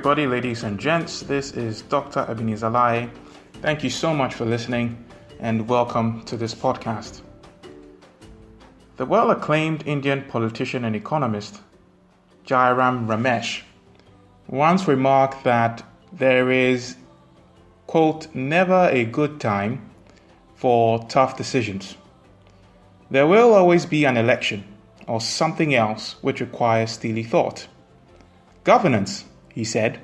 everybody, ladies and gents. This is Dr. Ebenezer Lai. Thank you so much for listening and welcome to this podcast. The well-acclaimed Indian politician and economist Jairam Ramesh once remarked that there is, quote, never a good time for tough decisions. There will always be an election or something else which requires steely thought. Governance, he said,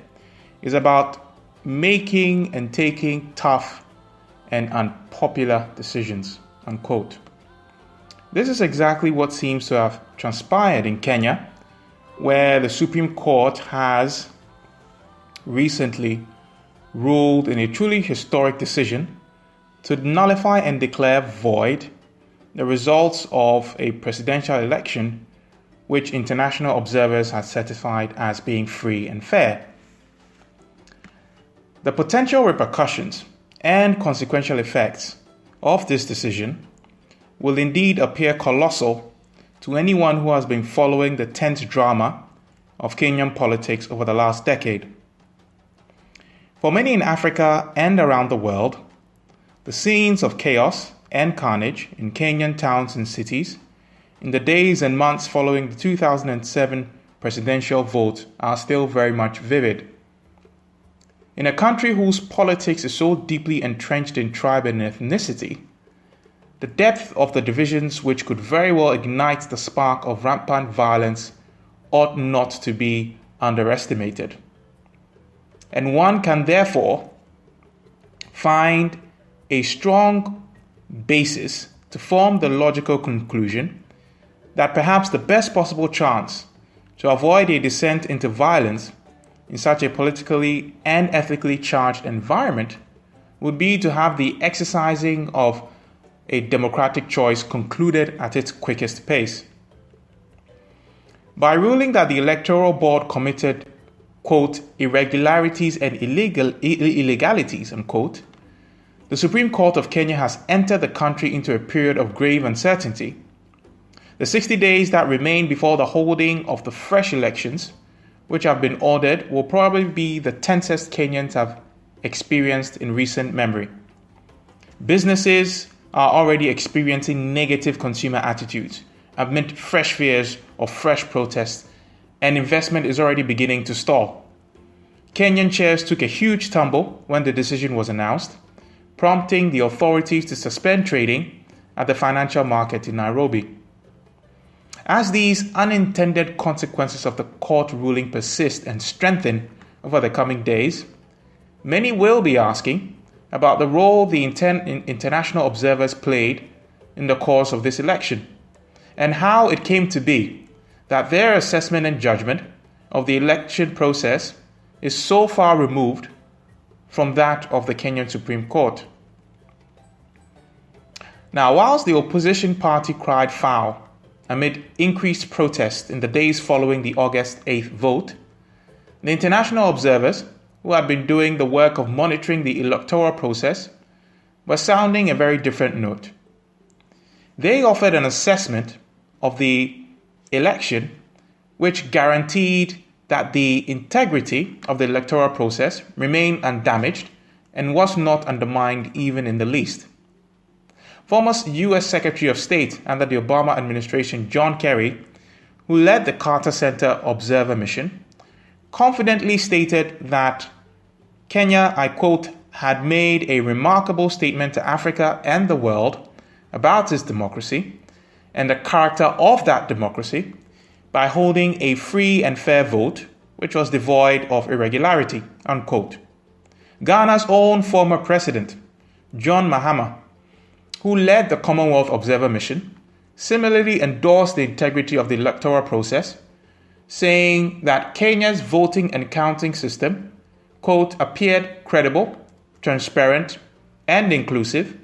is about making and taking tough and unpopular decisions, unquote. This is exactly what seems to have transpired in Kenya, where the Supreme Court has recently ruled in a truly historic decision to nullify and declare void the results of a presidential election which international observers had certified as being free and fair. The potential repercussions and consequential effects of this decision will indeed appear colossal to anyone who has been following the tense drama of Kenyan politics over the last decade. For many in Africa and around the world, the scenes of chaos and carnage in Kenyan towns and cities in the days and months following the 2007 presidential vote are still very much vivid. In a country whose politics is so deeply entrenched in tribe and ethnicity, the depth of the divisions which could very well ignite the spark of rampant violence ought not to be underestimated. And one can therefore find a strong basis to form the logical conclusion that perhaps the best possible chance to avoid a descent into violence in such a politically and ethically charged environment would be to have the exercising of a democratic choice concluded at its quickest pace. By ruling that the Electoral Board committed, quote, irregularities and illegalities, unquote, the Supreme Court of Kenya has entered the country into a period of grave uncertainty. The 60 days that remain before the holding of the fresh elections, which have been ordered, will probably be the tensest Kenyans have experienced in recent memory. Businesses are already experiencing negative consumer attitudes amid fresh fears of fresh protests, and investment is already beginning to stall. Kenyan shares took a huge tumble when the decision was announced, prompting the authorities to suspend trading at the financial market in Nairobi. As these unintended consequences of the court ruling persist and strengthen over the coming days, many will be asking about the role the international observers played in the course of this election, and how it came to be that their assessment and judgment of the election process is so far removed from that of the Kenyan Supreme Court. Now, whilst the opposition party cried foul amid increased protest in the days following the August 8th vote, the international observers, who had been doing the work of monitoring the electoral process, were sounding a very different note. They offered an assessment of the election which guaranteed that the integrity of the electoral process remained undamaged and was not undermined even in the least. Former U.S. Secretary of State under the Obama administration, John Kerry, who led the Carter Center Observer Mission, confidently stated that Kenya, I quote, had made a remarkable statement to Africa and the world about its democracy and the character of that democracy by holding a free and fair vote, which was devoid of irregularity, unquote. Ghana's own former president, John Mahama, who led the Commonwealth Observer Mission, similarly endorsed the integrity of the electoral process, saying that Kenya's voting and counting system, quote, appeared credible, transparent, and inclusive,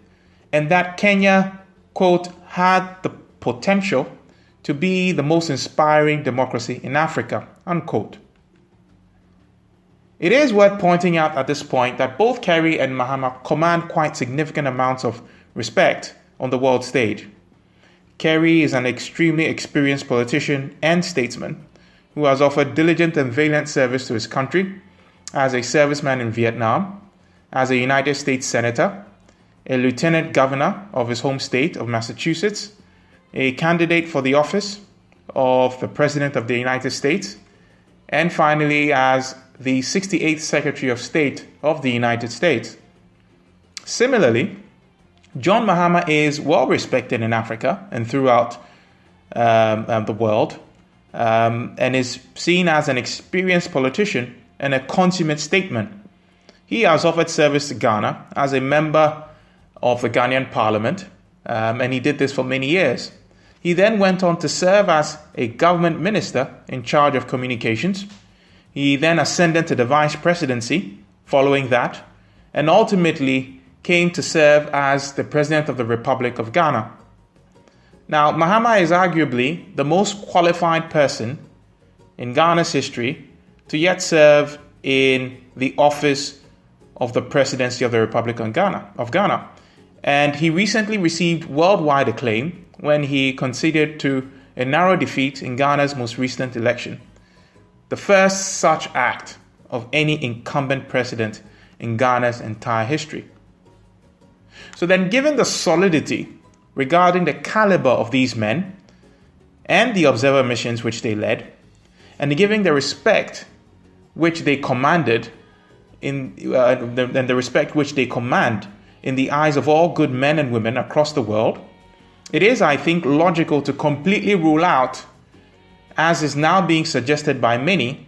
and that Kenya, quote, had the potential to be the most inspiring democracy in Africa, unquote. It is worth pointing out at this point that both Kerry and Mahama command quite significant amounts of respect on the world stage. Kerry is an extremely experienced politician and statesman who has offered diligent and valiant service to his country as a serviceman in Vietnam, as a United States Senator, a lieutenant governor of his home state of Massachusetts, a candidate for the office of the President of the United States, and finally as the 68th Secretary of State of the United States. Similarly, John Mahama is well respected in Africa and throughout the world, and is seen as an experienced politician and a consummate statesman. He has offered service to Ghana as a member of the Ghanaian Parliament, and he did this for many years. He then went on to serve as a government minister in charge of communications. He then ascended to the vice presidency following that, and ultimately came to serve as the President of the Republic of Ghana. Now, Mahama is arguably the most qualified person in Ghana's history to yet serve in the office of the presidency of the Republic of Ghana. And he recently received worldwide acclaim when he conceded to a narrow defeat in Ghana's most recent election, the first such act of any incumbent president in Ghana's entire history. So then, given the solidity regarding the caliber of these men and the observer missions which they led, and giving the respect which they commanded the respect which they command in the eyes of all good men and women across the world, it is, I think, logical to completely rule out, as is now being suggested by many,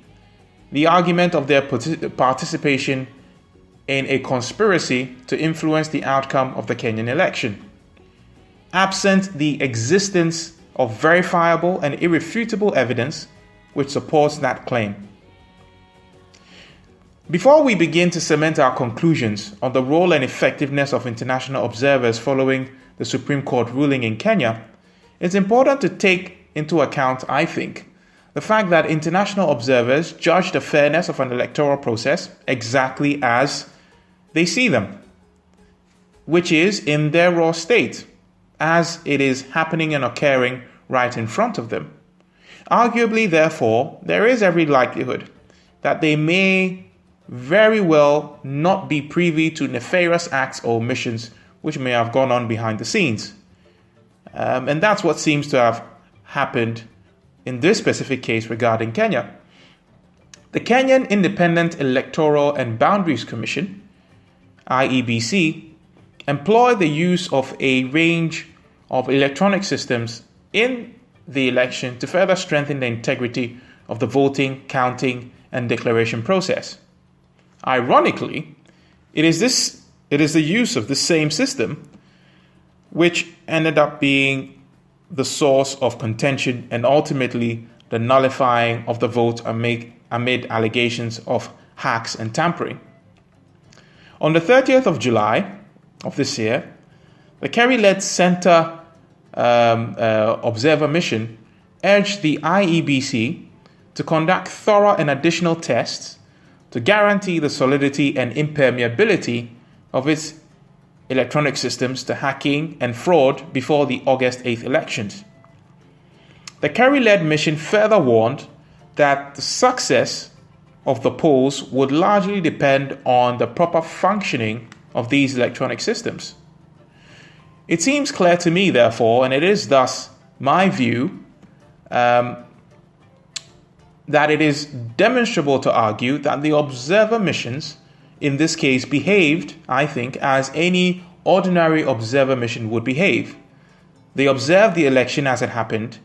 the argument of their participation in a conspiracy to influence the outcome of the Kenyan election. Absent the existence of verifiable and irrefutable evidence which supports that claim. Before we begin to cement our conclusions on the role and effectiveness of international observers following the Supreme Court ruling in Kenya, it's important to take into account, I think, the fact that international observers judge the fairness of an electoral process exactly as they see them, which is in their raw state, as it is happening and occurring right in front of them. Arguably, therefore, there is every likelihood that they may very well not be privy to nefarious acts or omissions which may have gone on behind the scenes. And that's what seems to have happened in this specific case regarding Kenya. The Kenyan Independent Electoral and Boundaries Commission, IEBC, employed the use of a range of electronic systems in the election to further strengthen the integrity of the voting, counting, and declaration process. Ironically, it is the use of the same system which ended up being the source of contention and ultimately the nullifying of the vote amid allegations of hacks and tampering. On the 30th of July of this year, the Kerry-led Center Observer Mission urged the IEBC to conduct thorough and additional tests to guarantee the solidity and impermeability of its electronic systems to hacking and fraud before the August 8th elections. The Kerry-led mission further warned that the success of the polls would largely depend on the proper functioning of these electronic systems. It seems clear to me, therefore, and it is thus my view, that it is demonstrable to argue that the observer missions in this case behaved, I think, as any ordinary observer mission would behave. They observed the election as it happened.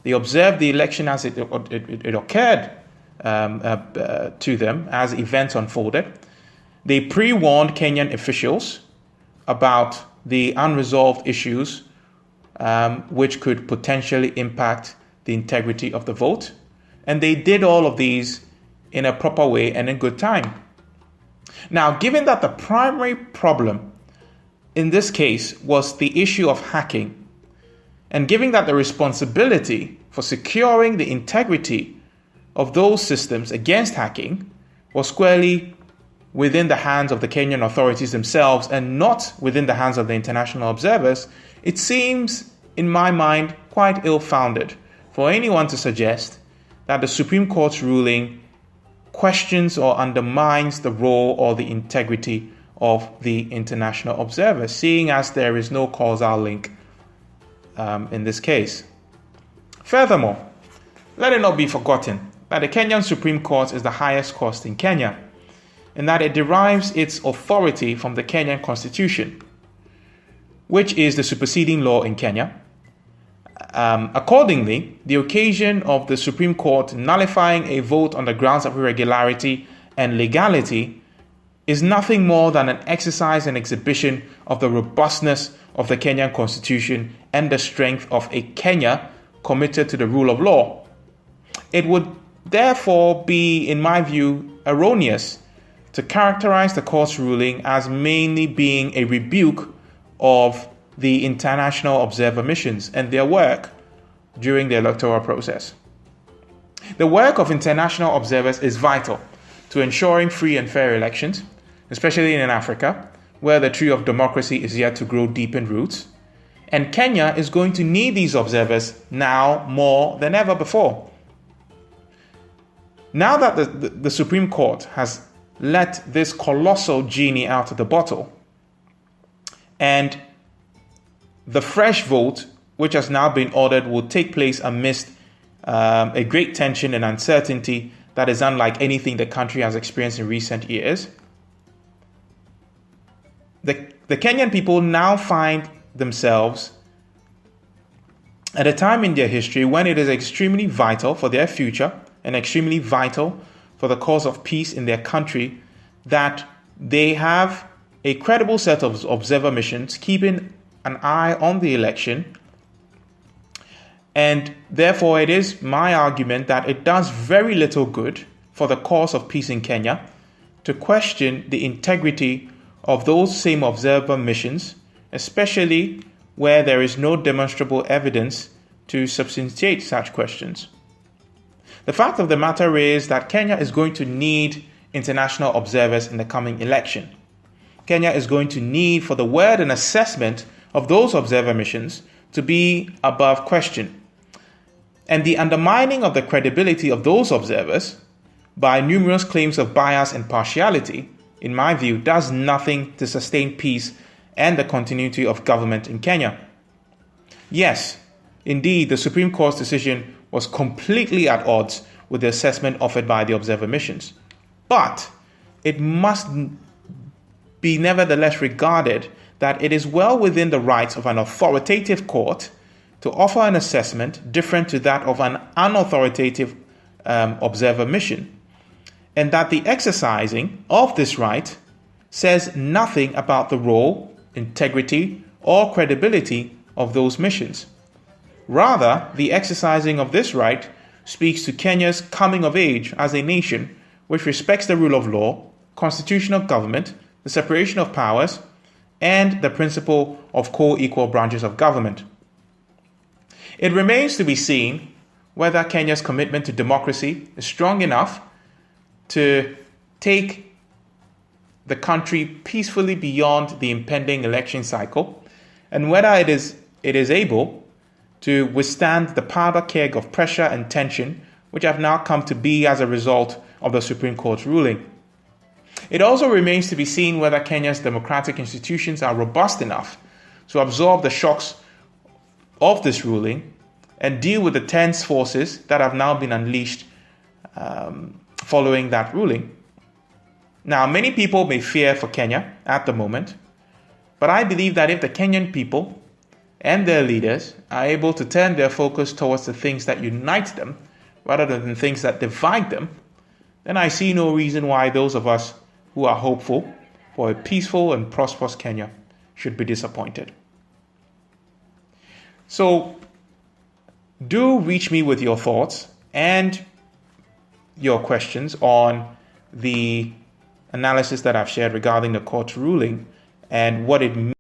They observed the election as it occurred to them as events unfolded. They pre-warned Kenyan officials about the unresolved issues which could potentially impact the integrity of the vote. And they did all of these in a proper way and in good time. Now, given that the primary problem in this case was the issue of hacking, and given that the responsibility for securing the integrity of those systems against hacking was squarely within the hands of the Kenyan authorities themselves and not within the hands of the international observers, it seems, in my mind, quite ill-founded for anyone to suggest that the Supreme Court's ruling questions or undermines the role or the integrity of the international observer, seeing as there is no causal link in this case. Furthermore, let it not be forgotten that the Kenyan Supreme Court is the highest court in Kenya, and that it derives its authority from the Kenyan Constitution, which is the superseding law in Kenya. Accordingly, the occasion of the Supreme Court nullifying a vote on the grounds of irregularity and legality is nothing more than an exercise and exhibition of the robustness of the Kenyan Constitution and the strength of a Kenya committed to the rule of law. It would therefore be, in my view, erroneous to characterize the court's ruling as mainly being a rebuke of the international observer missions and their work during the electoral process. The work of international observers is vital to ensuring free and fair elections, especially in Africa, where the tree of democracy is yet to grow deep in roots. And Kenya is going to need these observers now more than ever before. Now that the Supreme Court has let this colossal genie out of the bottle, and the fresh vote, which has now been ordered, will take place amidst a great tension and uncertainty that is unlike anything the country has experienced in recent years. The Kenyan people now find themselves at a time in their history when it is extremely vital for their future and extremely vital for the cause of peace in their country that they have a credible set of observer missions keeping an eye on the election. And therefore, it is my argument that it does very little good for the cause of peace in Kenya to question the integrity of those same observer missions, especially where there is no demonstrable evidence to substantiate such questions. The fact of the matter is that Kenya is going to need international observers in the coming election. Kenya is going to need for the word and assessment of those observer missions to be above question. And the undermining of the credibility of those observers by numerous claims of bias and partiality, in my view, does nothing to sustain peace and the continuity of government in Kenya. Yes, indeed, the Supreme Court's decision was completely at odds with the assessment offered by the observer missions. But it must be nevertheless regarded that it is well within the rights of an authoritative court to offer an assessment different to that of an unauthoritative observer mission, and that the exercising of this right says nothing about the role, integrity, or credibility of those missions. Rather, the exercising of this right speaks to Kenya's coming of age as a nation which respects the rule of law, constitutional government, the separation of powers, and the principle of co-equal branches of government. It remains to be seen whether Kenya's commitment to democracy is strong enough to take the country peacefully beyond the impending election cycle, and whether it is able to withstand the powder keg of pressure and tension which have now come to be as a result of the Supreme Court's ruling. It also remains to be seen whether Kenya's democratic institutions are robust enough to absorb the shocks of this ruling and deal with the tense forces that have now been unleashed following that ruling. Now, many people may fear for Kenya at the moment, but I believe that if the Kenyan people and their leaders are able to turn their focus towards the things that unite them rather than the things that divide them, then I see no reason why those of us who are hopeful for a peaceful and prosperous Kenya should be disappointed. So, do reach me with your thoughts and your questions on the analysis that I've shared regarding the court's ruling and what it means